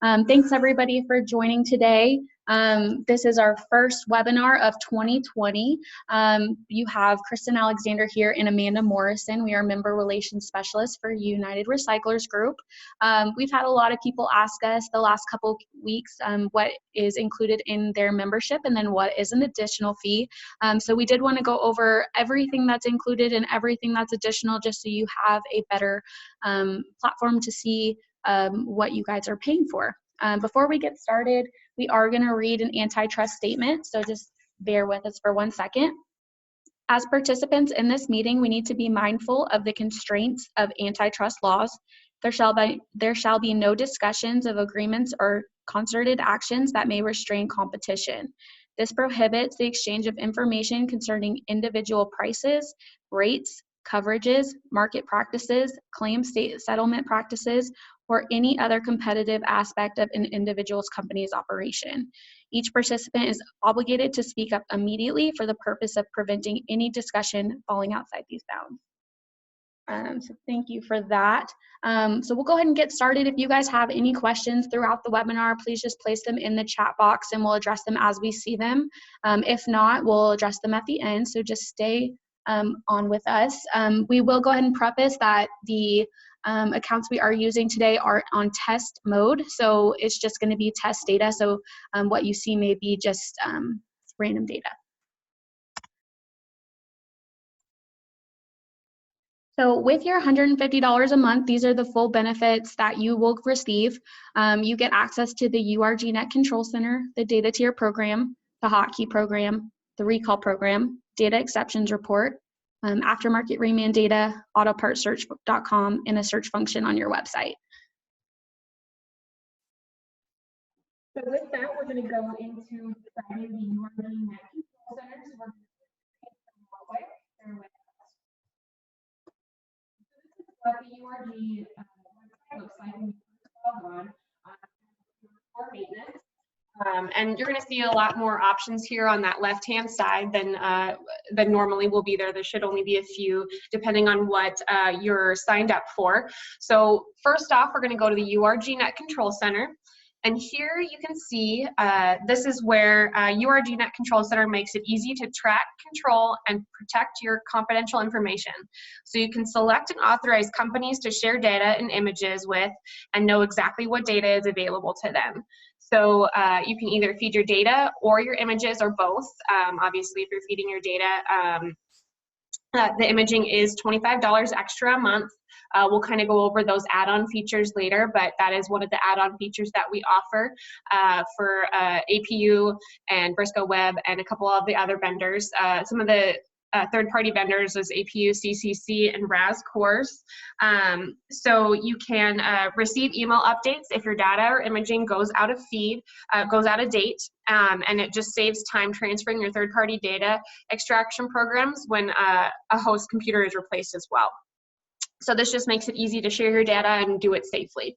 Thanks everybody for joining today. This is our first webinar of 2020. You have Kristen Alexander here and Amanda Morrison. We are member relations specialists for United Recyclers Group. We've had a lot of people ask us the last couple of weeks what is included in their membership and then what is an additional fee. So we did want to go over everything that's included and everything that's additional just so you have a better platform to see what you guys are paying for. Before we get started, we are going to read an antitrust statement, so just bear with us for 1 second. As participants in this meeting, we need to be mindful of the constraints of antitrust laws. There shall be no discussions of agreements or concerted actions that may restrain competition. This prohibits the exchange of information concerning individual prices, rates, coverages, market practices, claim settlement practices, or any other competitive aspect of an individual's company's operation. Each participant is obligated to speak up immediately for the purpose of preventing any discussion falling outside these bounds. So thank you for that. So we'll go ahead and get started. If you guys have any questions throughout the webinar, please just place them in the chat box and we'll address them as we see them. If not, we'll address them at the end, so just stay on with us. We will go ahead and preface that the accounts we are using today are on test mode, so it's just going to be test data, so what you see may be just random data. So with your $150 a month, these are the full benefits that you will receive. You get access to the URGNet Control Center, the Data Tier Program, the Hotkey Program, the Recall Program, Data Exceptions Report, aftermarket reman data, autopartsearch.com, and a search function on your website. So with that, we're going to go into describing the URGNet Control Center. So we're going to bear with us. So this is what the URG website looks like when you first log on for maintenance. And you're going to see a lot more options here on that left-hand side than normally will be there. There should only be a few depending on what you're signed up for. So first off, we're going to go to the URGNet Control Center. And here you can see this is where URGNet Control Center makes it easy to track, control, and protect your confidential information. So you can select and authorize companies to share data and images with and know exactly what data is available to them. So you can either feed your data or your images or both. Obviously, if you're feeding your data, the imaging is $25 extra a month. We'll kind of go over those add-on features later, but that is one of the add-on features that we offer for APU and Briscoe Web and a couple of the other vendors. Some of the third-party vendors is APU, CCC, and RasCourse. So you can receive email updates if your data or imaging goes out of feed, goes out of date, and it just saves time transferring your third-party data extraction programs when a host computer is replaced as well. So this just makes it easy to share your data and do it safely.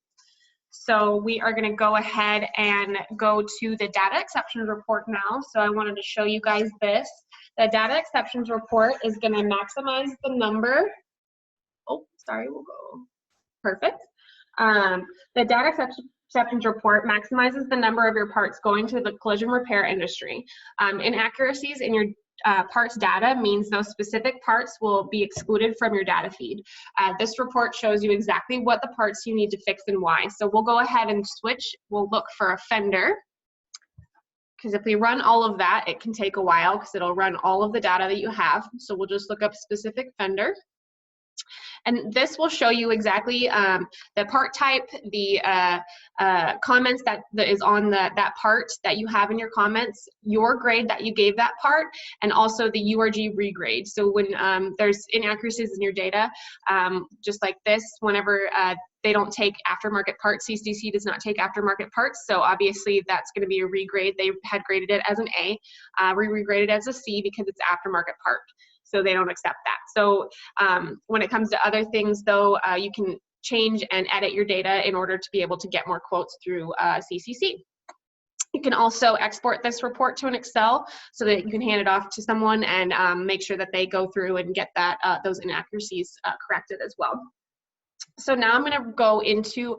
So we are going to go ahead and go to the data exceptions report now. So I wanted to show you guys this. The data exceptions report is going to maximize the number. Oh, sorry, we'll go. Perfect. The data exceptions report maximizes the number of your parts going to the collision repair industry. Inaccuracies in your parts data means those specific parts will be excluded from your data feed. This report shows you exactly what the parts you need to fix and why. So we'll go ahead and switch. We'll look for a fender, because if we run all of that, it can take a while because it'll run all of the data that you have. So we'll just look up specific fender. And this will show you exactly the part type, the comments that is on that part that you have in your comments, your grade that you gave that part, and also the URG regrade. So when there's inaccuracies in your data, just like this, whenever they don't take aftermarket parts, CCC does not take aftermarket parts, so obviously that's going to be a regrade. They had graded it as an A, we regraded it as a C because it's aftermarket part. So they don't accept that. So when it comes to other things though, you can change and edit your data in order to be able to get more quotes through CCC. You can also export this report to an Excel so that you can hand it off to someone and make sure that they go through and get that those inaccuracies corrected as well. So now I'm going to go into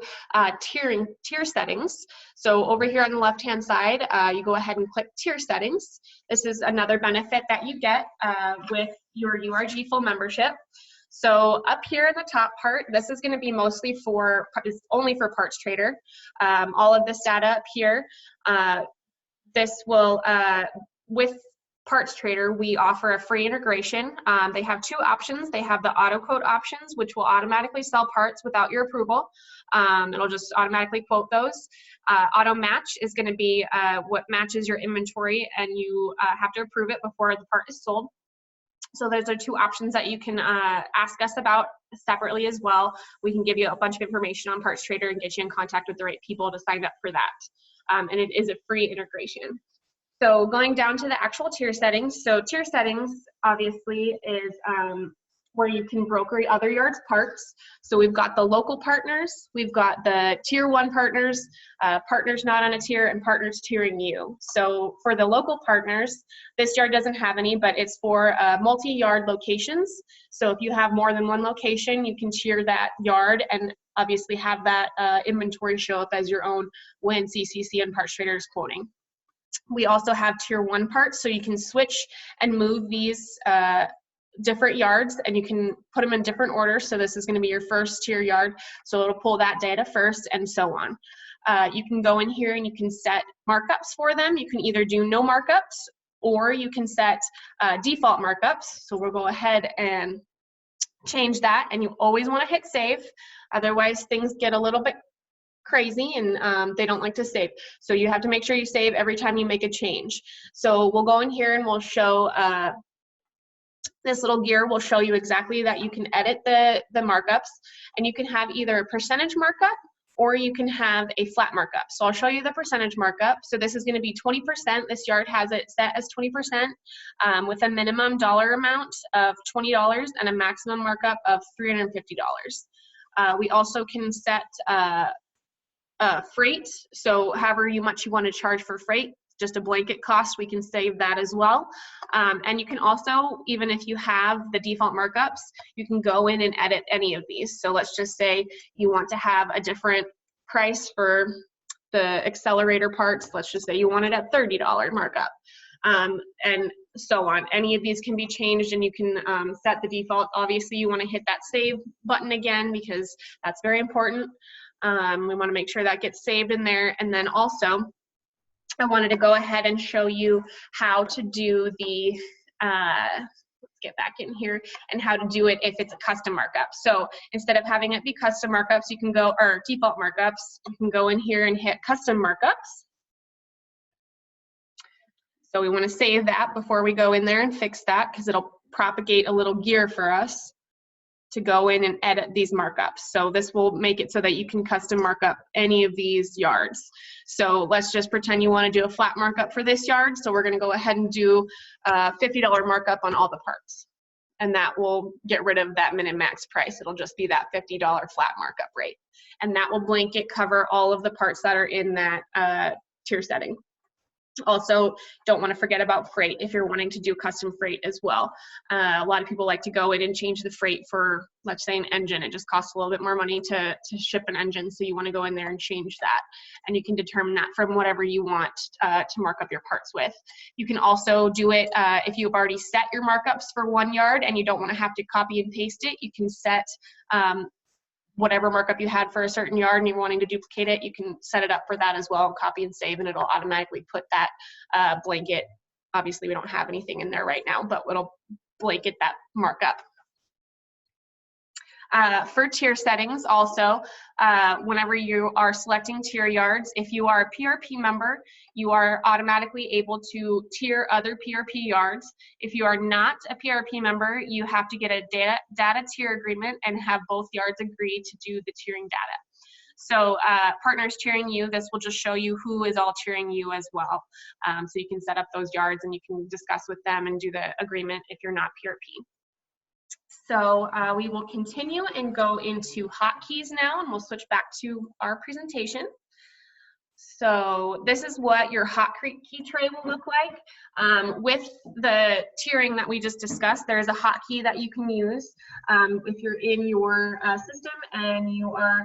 tier settings. So over here on the left-hand side, you go ahead and click tier settings. This is another benefit that you get with your URG full membership. So up here in the top part, this is going to be mostly only for Parts Trader. All of this data up here, this will, with Parts Trader, we offer a free integration. They have two options. They have the auto quote options, which will automatically sell parts without your approval. It'll just automatically quote those. Auto match is going to be what matches your inventory, and you have to approve it before the part is sold. So those are two options that you can ask us about separately as well. We can give you a bunch of information on Parts Trader and get you in contact with the right people to sign up for that. And it is a free integration. So going down to the actual tier settings. So tier settings obviously is where you can broker other yards parts. So we've got the local partners, we've got the tier 1 partners, partners not on a tier, and partners tiering you. So for the local partners, this yard doesn't have any, but it's for multi-yard locations. So if you have more than one location, you can tier that yard and obviously have that inventory show up as your own when CCC and Parts Trader is quoting. We also have tier 1 parts, so you can switch and move these different yards, and you can put them in different orders. So this is going to be your first tier yard, so it'll pull that data first, and so on. You can go in here and you can set markups for them. You can either do no markups, or you can set default markups. So we'll go ahead and change that, and you always want to hit save. Otherwise, things get a little bit crazy and they don't like to save. So you have to make sure you save every time you make a change. So we'll go in here and we'll show this little gear will show you exactly that you can edit the markups, and you can have either a percentage markup or you can have a flat markup. So I'll show you the percentage markup. So this is going to be 20%. This yard has it set as 20% with a minimum dollar amount of $20 and a maximum markup of $350. We also can set freight, so however much you want to charge for freight, just a blanket cost, we can save that as well. And you can also, even if you have the default markups, you can go in and edit any of these. So let's just say you want to have a different price for the accelerator parts. Let's just say you want it at $30 markup, and so on. Any of these can be changed, and you can set the default. Obviously, you want to hit that save button again because that's very important. We want to make sure that gets saved in there. And then also, I wanted to go ahead and show you how to do the, let's get back in here, and how to do it if it's a custom markup. So instead of having it be custom markups, you can go, or default markups, you can go in here and hit custom markups. So we want to save that before we go in there and fix that, because it'll propagate a little gear for us to go in and edit these markups. So this will make it so that you can custom markup any of these yards. So let's just pretend you want to do a flat markup for this yard. So we're going to go ahead and do a $50 markup on all the parts. And that will get rid of that min and max price. It'll just be that $50 flat markup rate. And that will blanket cover all of the parts that are in that tier setting. Also, don't want to forget about freight if you're wanting to do custom freight as well. A lot of people like to go in and change the freight for, let's say, an engine. It just costs a little bit more money to ship an engine, so you want to go in there and change that. And you can determine that from whatever you want to mark up your parts with. You can also do it if you've already set your markups for one yard and you don't want to have to copy and paste it. You can set whatever markup you had for a certain yard and you're wanting to duplicate it, you can set it up for that as well, copy and save, and it'll automatically put that blanket. Obviously, we don't have anything in there right now, but it'll blanket that markup. For tier settings also, whenever you are selecting tier yards, if you are a PRP member, you are automatically able to tier other PRP yards. If you are not a PRP member, you have to get a data tier agreement and have both yards agree to do the tiering data. So partners tiering you, this will just show you who is all tiering you as well. So you can set up those yards and you can discuss with them and do the agreement if you're not PRP. So we will continue and go into hotkeys now, and we'll switch back to our presentation. So this is what your hotkey tray will look like. With the tiering that we just discussed, there is a hotkey that you can use if you're in your system and you are,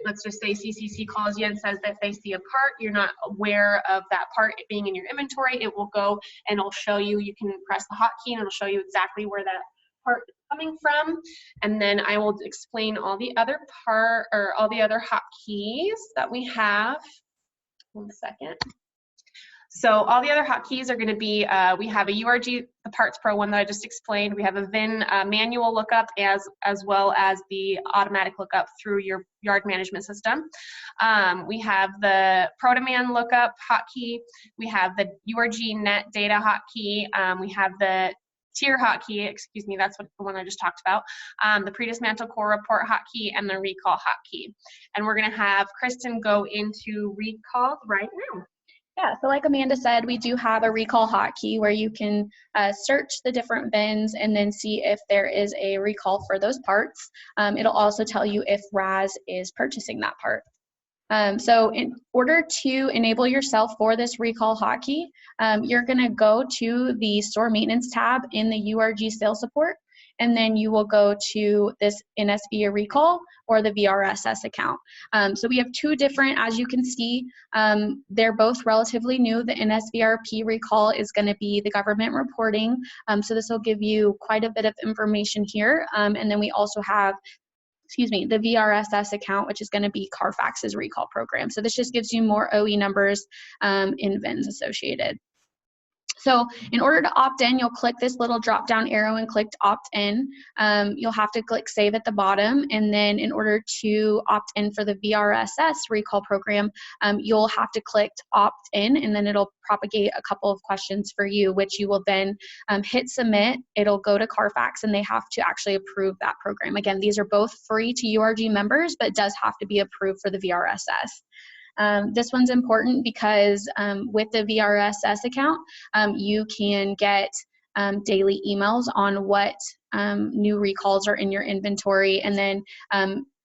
let's just say CCC calls you and says that they see a part, you're not aware of that part being in your inventory, it will go and it'll show you, you can press the hotkey and it'll show you exactly where that part is coming from. And then I will explain all the other hotkeys that we have. 1 second. So all the other hotkeys are going to be, we have a URG, the Parts Pro one that I just explained. We have a VIN manual lookup as well as the automatic lookup through your yard management system. We have the ProDemand lookup hotkey. We have the URG net data hotkey. We have the tier hotkey, excuse me, that's what the one I just talked about, the pre-dismantle core report hotkey, and the recall hotkey. And we're going to have Kristen go into recalls right now. Yeah, so like Amanda said, we do have a recall hotkey where you can search the different VINs and then see if there is a recall for those parts. It'll also tell you if RAS is purchasing that part. So in order to enable yourself for this recall hotkey, you're going to go to the store maintenance tab in the URG sales support, and then you will go to this NSVR recall or the VRSS account. So we have two different, as you can see, they're both relatively new. The NSVRP recall is going to be the government reporting. So this will give you quite a bit of information here. And then we also have the VRSS account, which is going to be Carfax's recall program. So this just gives you more OE numbers in VINs associated. So in order to opt in, you'll click this little drop down arrow and click opt in. You'll have to click save at the bottom. And then in order to opt in for the VRSS recall program, you'll have to click opt in, and then it'll propagate a couple of questions for you, which you will then hit submit. It'll go to Carfax and they have to actually approve that program. Again, these are both free to URG members, but it does have to be approved for the VRSS. This one's important because with the VRSS account, you can get daily emails on what new recalls are in your inventory. And then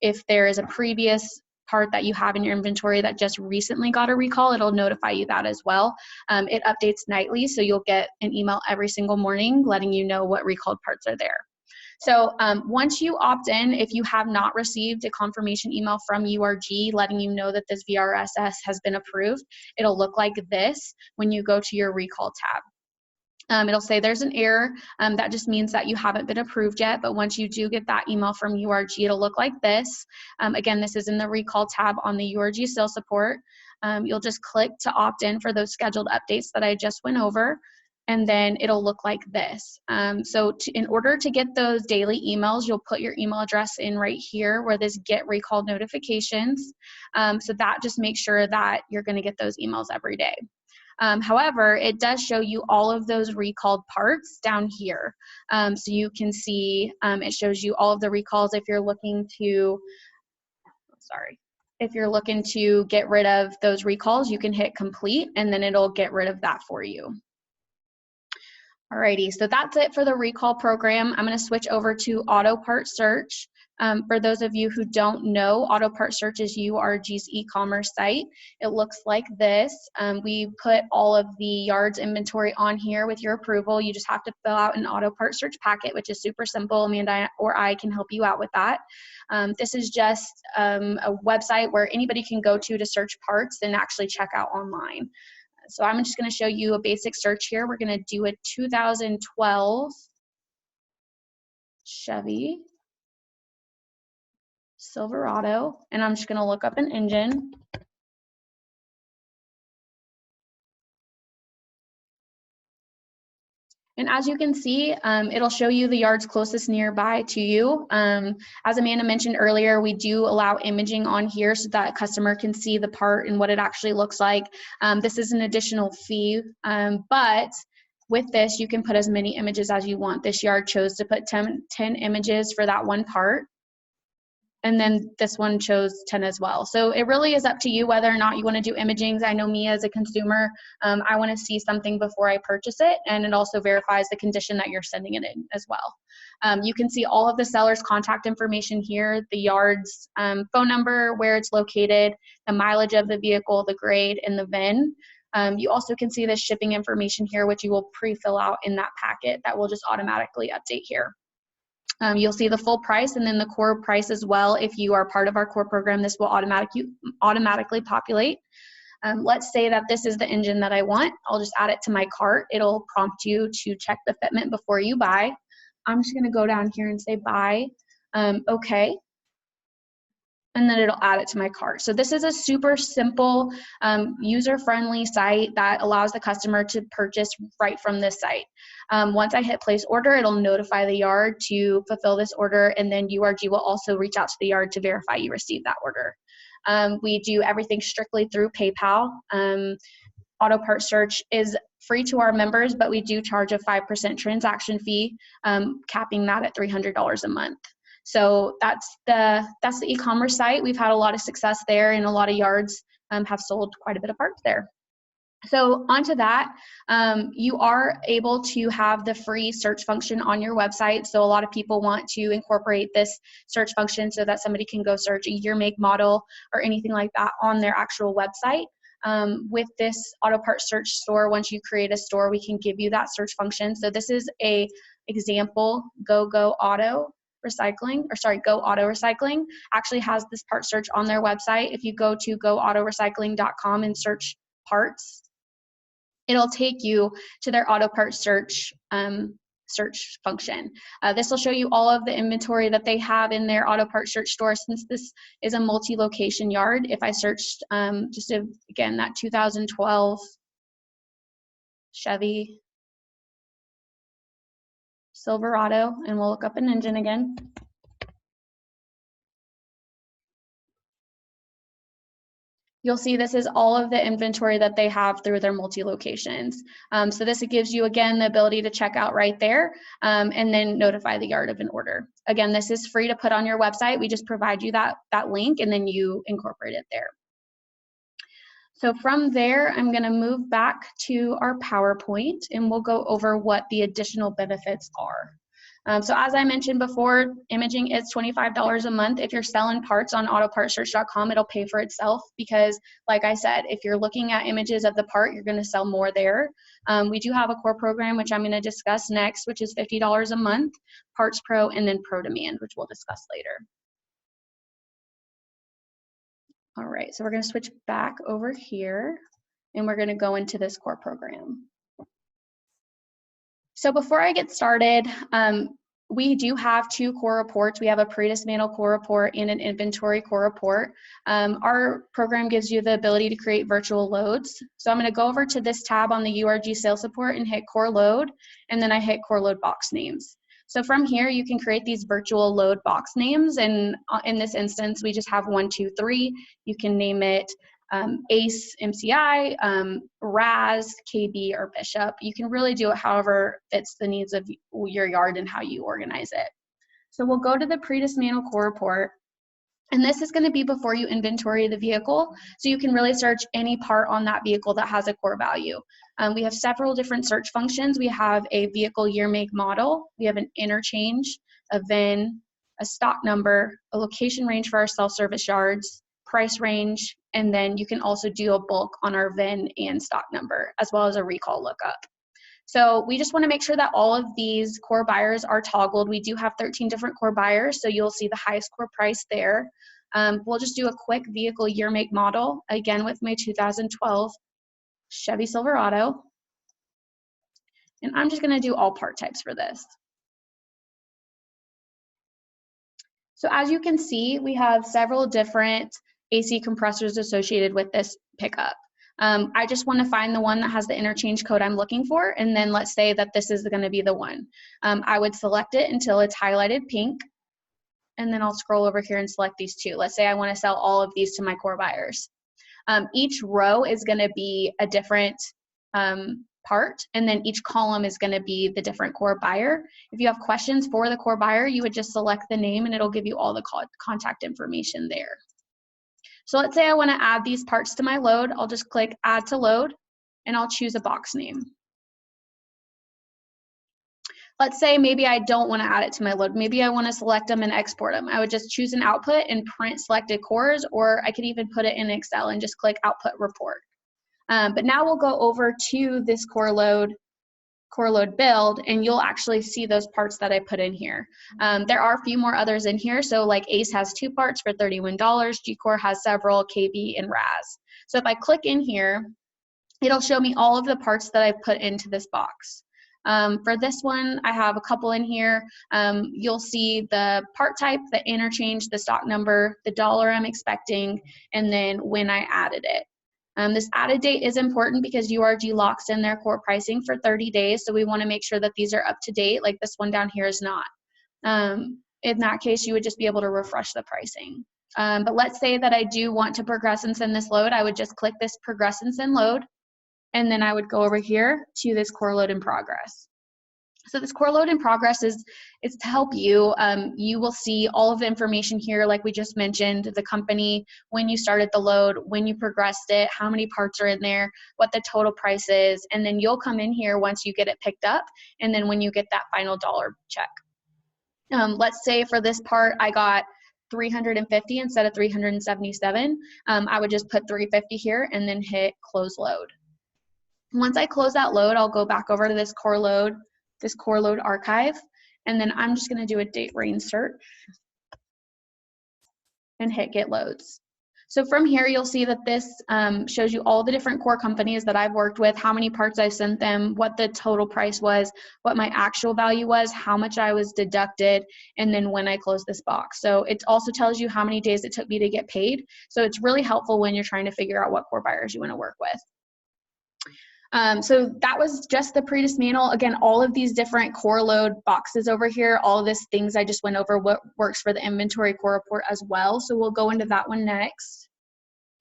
if there is a previous part that you have in your inventory that just recently got a recall, it'll notify you that as well. It updates nightly, so you'll get an email every single morning letting you know what recalled parts are there. So once you opt in, if you have not received a confirmation email from URG letting you know that this VRSS has been approved, it'll look like this when you go to your recall tab. It'll say there's an error. That just means that you haven't been approved yet, but once you do get that email from URG, it'll look like this. Again, this is in the recall tab on the URG sales support. You'll just click to opt in for those scheduled updates that I just went over, and then it'll look like this. In order to get those daily emails, you'll put your email address in right here where this get recall notifications. So that just makes sure that you're gonna get those emails every day. However, it does show you all of those recalled parts down here. So you can see, it shows you all of the recalls if you're looking to, if you're looking to get rid of those recalls, you can hit complete and then it'll get rid of that for you. Alrighty, so that's it for the recall program. I'm going to switch over to Auto Part Search. For those of you who don't know, Auto Part Search is URG's e-commerce site. It looks like this. We put all of the yard's inventory on here with your approval. You just have to fill out an Auto Part Search packet, which is super simple. Amanda or I can help you out with that. This is just a website where anybody can go to search parts and actually check out online. So I'm just going to show you a basic search here. We're going to do a 2012 Chevy Silverado, and I'm just going to look up an engine. And as you can see, it'll show you the yards closest nearby to you. As Amanda mentioned earlier, we do allow imaging on here so that a customer can see the part and what it actually looks like. This is an additional fee, but with this, you can put as many images as you want. This yard chose to put 10 images for that one part. And then this one chose 10 as well. So it really is up to you whether or not you want to do imaging. I know me as a consumer, I want to see something before I purchase it, and it also verifies the condition that you're sending it in as well. You can see all of the seller's contact information here, the yard's phone number, where it's located, the mileage of the vehicle, the grade, and the VIN. You also can see the shipping information here, which you will pre-fill out in that packet that will just automatically update here. You'll see the full price and then the core price as well. If you are part of our core program, this will automatically populate. Let's say that this is the engine that I want. I'll just add it to my cart. It'll prompt you to check the fitment before you buy. I'm just gonna go down here and say buy, okay. And then it'll add it to my cart. So this is a super simple, user-friendly site that allows the customer to purchase right from this site. Once I hit place order, it'll notify the yard to fulfill this order, and then URG will also reach out to the yard to verify you received that order. We do everything strictly through PayPal. Auto Part Search is free to our members, but we do charge a 5% transaction fee, capping that at $300 a month. So that's the e-commerce site. We've had a lot of success there, and a lot of yards have sold quite a bit of parts there. So onto that, you are able to have the free search function on your website. So a lot of people want to incorporate this search function so that somebody can go search a year, make, model, or anything like that on their actual website. With this Auto Parts Search store, once you create a store, we can give you that search function. So this is a example. Go Auto Recycling actually has this part search on their website. If you go to goautorecycling.com and search parts, it'll take you to their Auto Parts Search search function. This will show you all of the inventory that they have in their Auto Parts Search store. Since this is a multi-location yard, if I searched again that 2012 Chevy Silverado, and we'll look up an engine again. You'll see this is all of the inventory that they have through their multi-locations. So this gives you, again, the ability to check out right there and then notify the yard of an order. Again, this is free to put on your website. We just provide you that link, and then you incorporate it there. So from there, I'm going to move back to our PowerPoint, and we'll go over what the additional benefits are. So as I mentioned before, imaging is $25 a month. If you're selling parts on autopartsearch.com, it'll pay for itself because, like I said, if you're looking at images of the part, you're going to sell more there. We do have a core program, which I'm going to discuss next, which is $50 a month, Parts Pro, and then Pro Demand, which we'll discuss later. All right, so we're going to switch back over here, and we're going to go into this core program. So before I get started, we do have two core reports. We have a pre-dismantle core report and an inventory core report. Our program gives you the ability to create virtual loads. So I'm going to go over to this tab on the URG sales support and hit core load, and then I hit core load box names. So from here, you can create these virtual load box names, and in this instance, we just have 1, 2, 3. You can name it ACE, MCI, RAS, KB, or Bishop. You can really do it however fits the needs of your yard and how you organize it. So we'll go to the pre-dismantle core report, and this is going to be before you inventory the vehicle, so you can really search any part on that vehicle that has a core value. We have several different search functions. We have a vehicle year, make, model. We have an interchange, a VIN, a stock number, a location range for our self-service yards, price range, and then you can also do a bulk on our VIN and stock number, as well as a recall lookup. So we just want to make sure that all of these core buyers are toggled. We do have 13 different core buyers, so you'll see the highest core price there. We'll just do a quick vehicle year, make, model, again with my 2012 Chevy Silverado. And I'm just going to do all part types for this. So as you can see, we have several different AC compressors associated with this pickup. I just want to find the one that has the interchange code I'm looking for, and then let's say that this is going to be the one. I would select it until it's highlighted pink, and then I'll scroll over here and select these two. Let's say I want to sell all of these to my core buyers. Each row is going to be a different part, and then each column is going to be the different core buyer. If you have questions for the core buyer, you would just select the name, and it'll give you all the contact information there. So let's say I want to add these parts to my load. I'll just click add to load, and I'll choose a box name. Let's say maybe I don't want to add it to my load. Maybe I want to select them and export them. I would just choose an output and print selected cores, or I could even put it in Excel and just click output report. But now we'll go over to this core load build, and you'll actually see those parts that I put in here. There are a few more others in here. So like ACE has 2 parts for $31, G-Core has several, KB and RAS. So if I click in here, it'll show me all of the parts that I put into this box. For this one, I have a couple in here. You'll see the part type, the interchange, the stock number, the dollar I'm expecting, and then when I added it. This added date is important because URG locks in their core pricing for 30 days, so we want to make sure that these are up to date, like this one down here is not. In that case, you would just be able to refresh the pricing. But let's say that I do want to progress and send this load. I would just click this progress and send load, and then I would go over here to this core load in progress. So this core load in progress is to help you. You will see all of the information here, like we just mentioned, the company, when you started the load, when you progressed it, how many parts are in there, what the total price is, and then you'll come in here once you get it picked up, and then when you get that final dollar check. Let's say for this part, I got 350 instead of 377. I would just put 350 here and then hit close load. Once I close that load, I'll go back over to this core load archive, and then I'm just going to do a date range search and hit get loads. So from here, you'll see that this shows you all the different core companies that I've worked with, how many parts I sent them, what the total price was, what my actual value was, how much I was deducted, and then when I closed this box. So it also tells you how many days it took me to get paid. So it's really helpful when you're trying to figure out what core buyers you want to work with. So that was just the pre-dismantle. Again, all of these different core load boxes over here, all of these things I just went over what works for the inventory core report as well. So we'll go into that one next.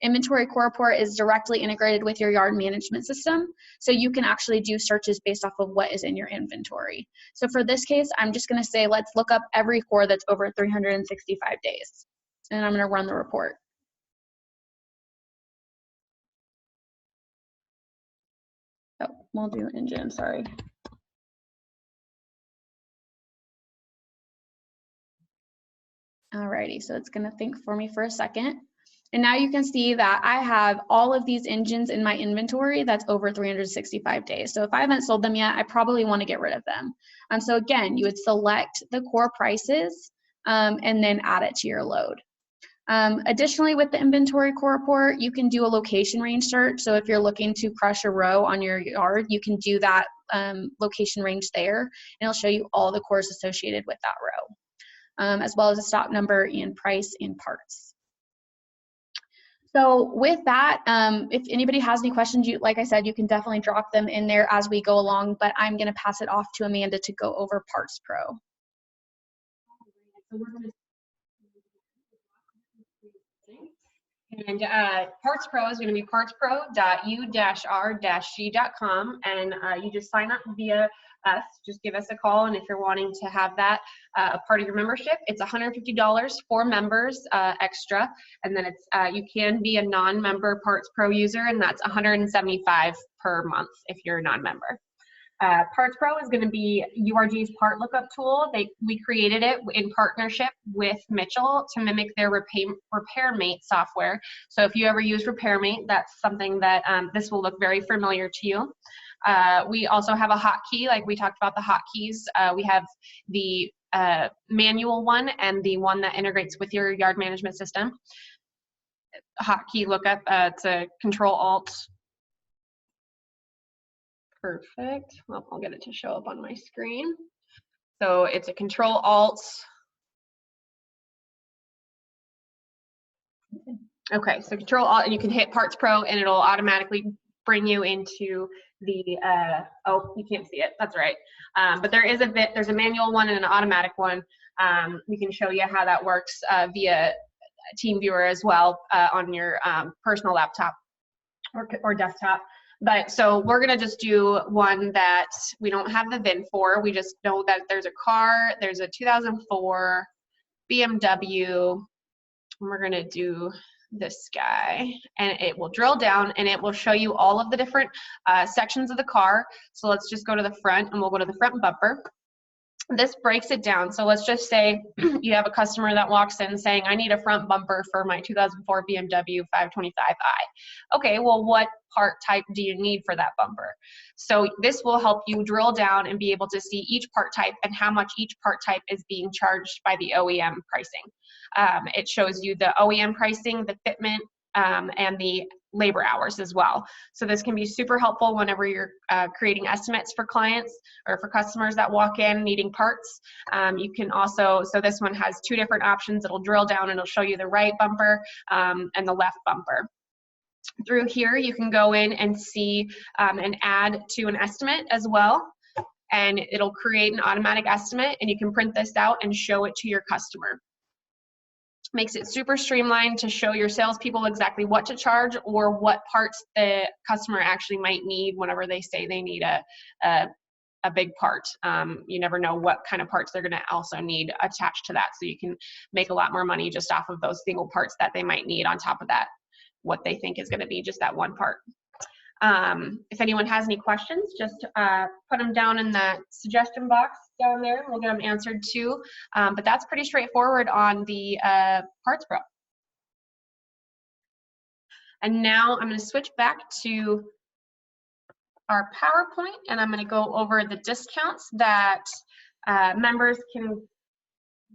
Inventory core report is directly integrated with your yard management system. So you can actually do searches based off of what is in your inventory. So for this case, I'm just going to say, let's look up every core that's over 365 days. And I'm going to run the report. Oh, we'll do engine, sorry. Alrighty, so it's gonna think for me for a second. And now you can see that I have all of these engines in my inventory that's over 365 days. So if I haven't sold them yet, I probably wanna get rid of them. So again, you would select the core prices and then add it to your load. Additionally, with the inventory core report, you can do a location range search. So if you're looking to crush a row on your yard, you can do that location range there, and it'll show you all the cores associated with that row, as well as the stock number and price and parts. So with that, if anybody has any questions, like I said, you can definitely drop them in there as we go along, but I'm going to pass it off to Amanda to go over Parts Pro. So we're going to And Parts Pro is going to be partspro.u-r-g.com, and you just sign up via us. Just give us a call, and if you're wanting to have that a part of your membership, it's $150 for members extra, and then it's you can be a non-member Parts Pro user, and that's $175 per month if you're a non-member. Parts Pro is going to be URG's part lookup tool. We created it in partnership with Mitchell to mimic their RepairMate software. So if you ever use RepairMate, that's something that this will look very familiar to you. We also have a hotkey, like we talked about the hotkeys. We have the manual one and the one that integrates with your yard management system. Hotkey lookup, it's a Control-Alt. Perfect. Well, I'll get it to show up on my screen. So it's a Control-Alt. Okay, so Control-Alt, and you can hit Parts Pro, and it'll automatically bring you into the, oh, you can't see it. That's right. But there's a manual one and an automatic one. We can show you how that works via TeamViewer as well on your personal laptop or desktop. But so we're gonna just do one that we don't have the VIN for. We just know that there's a car, there's a 2004 BMW, and we're gonna do this guy, and it will drill down and it will show you all of the different sections of the car. So let's just go to the front, and we'll go to the front bumper. this breaks it down. So let's just say you have a customer that walks in saying, I need a front bumper for my 2004 BMW 525i. Okay, well, what part type do you need for that bumper? So this will help you drill down and be able to see each part type and how much each part type is being charged by the OEM pricing. It shows you the OEM pricing, the fitment, and the labor hours as well. So this can be super helpful whenever you're creating estimates for clients or for customers that walk in needing parts. You can also, so this one has two different options. It'll drill down and it'll show you the right bumper and the left bumper. Through here, you can go in and see and add to an estimate as well. And it'll create an automatic estimate, and you can print this out and show it to your customer. Makes it super streamlined to show your salespeople exactly what to charge or what parts the customer actually might need whenever they say they need a big part. You never know what kind of parts they're going to also need attached to that. So you can make a lot more money just off of those single parts that they might need on top of that, what they think is going to be just that one part. If anyone has any questions, just put them down in that suggestion box down there and we'll get them answered too. But that's pretty straightforward on the Parts Pro. And now I'm going to switch back to our PowerPoint and I'm going to go over the discounts that members can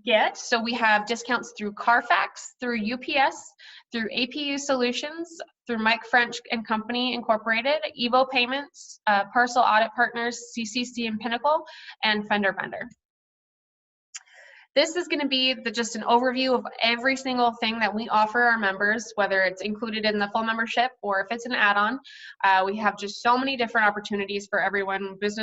get. So we have discounts through Carfax, through UPS, through APU Solutions, through Mike French and Company Incorporated, Evo Payments, Parcel Audit Partners, CCC and Pinnacle, and Fender Bender. This is going to be just an overview of every single thing that we offer our members, whether it's included in the full membership or if it's an add-on. We have just so many different opportunities for everyone. Business